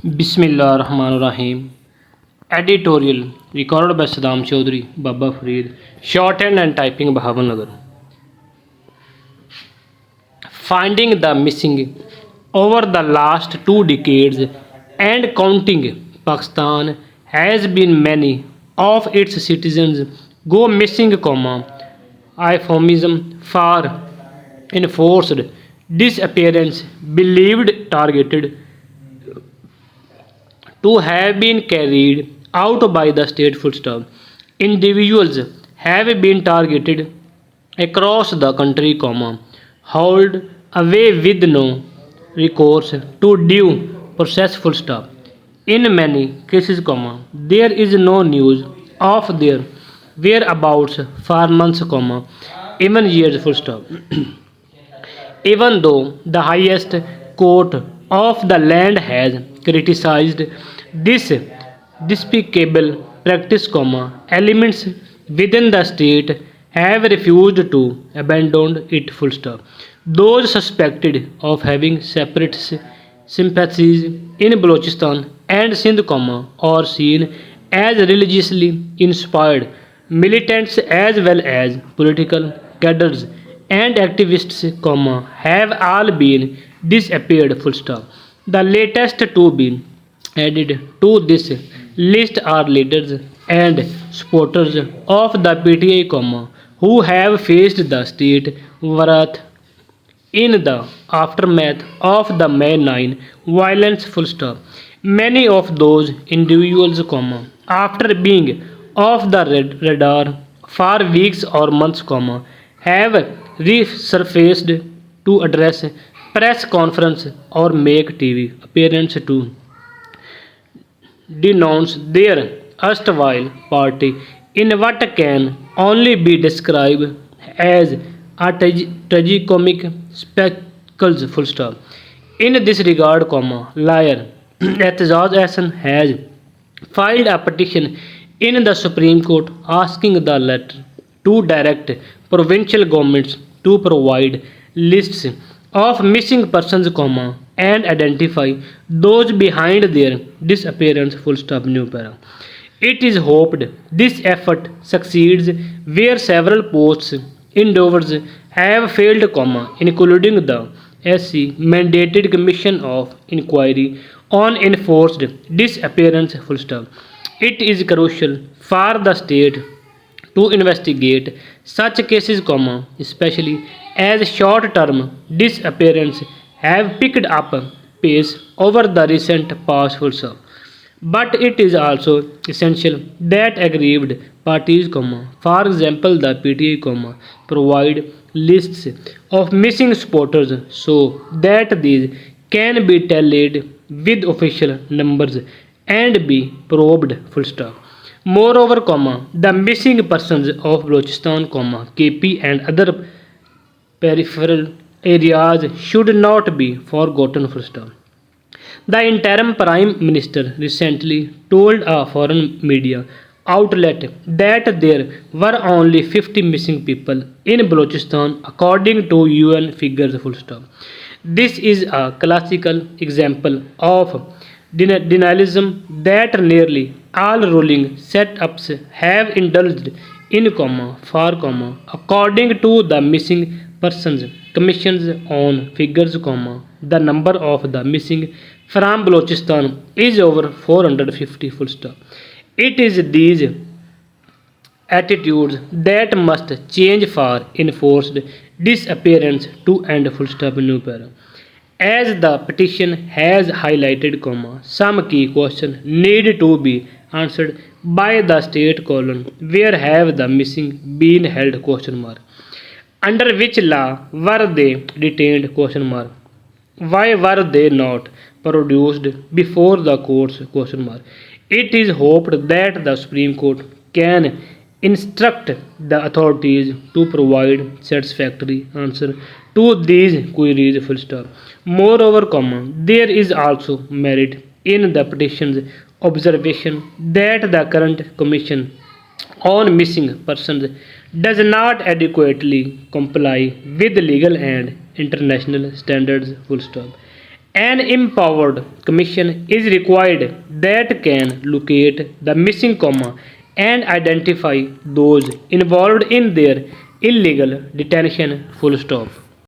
Bismillahirrahmanirrahim. Editorial recorded by Saddam Chaudhary, Baba Farid. Shorthand and typing Bahawalngar. Finding the missing. Over the last 2 decades and counting, Pakistan has been many of its citizens go missing, euphemism for enforced disappearance, believed targeted to have been carried out by the state. Individuals have been targeted across the country, hauled away with no recourse to due process. In many cases, there is no news of their whereabouts for months, even years. Even though the highest court of the land has criticized this despicable practice, elements within the state have refused to abandon it. Those suspected of having separate sympathies in Balochistan and Sindh, are seen as religiously inspired militants as well as political cadres and activists, have all been disappeared. The latest to be added to this list are leaders and supporters of the PTI, who have faced the state wrath in the aftermath of the May 9 violence. Many of those individuals, after being off the radar for weeks or months, have resurfaced to address press conference or make TV appearance to denounce their erstwhile party in what can only be described as a tragicomic spectacles. In this regard, lawyer Etizaz Hassan has filed a petition in the Supreme Court asking the latter to direct provincial governments to provide lists of missing persons, and identify those behind their disappearance. It is hoped this effort succeeds where several posts endeavors have failed, including the SC mandated Commission of Inquiry on Enforced Disappearance. It is crucial for the state to investigate such cases, especially as short-term disappearance have picked up pace over the recent past. But it is also essential that aggrieved parties, for example the PTI, provide lists of missing supporters so that these can be tallied with official numbers and be probed. Moreover, the missing persons of Balochistan, KP and other peripheral areas should not be forgotten. The interim Prime Minister recently told a foreign media outlet that there were only 50 missing people in Balochistan according to UN figures. This is a classical example of denialism that nearly all ruling setups have indulged in, according to the Missing Persons Commission's own figures, the number of the missing from Balochistan is over 450. It is these attitudes that must change for enforced disappearance to end. As the petition has highlighted, some key questions need to be answered by the state: where have the missing been held? Under which law were they detained? Why were they not produced before the courts? It is hoped that the Supreme Court can instruct the authorities to provide satisfactory answer to these queries. Moreover, there is also merit in the petition's observation that the current Commission on Missing Persons does not adequately comply with legal and international standards. An empowered commission is required that can locate the missing comma and identify those involved in their illegal detention. Full stop.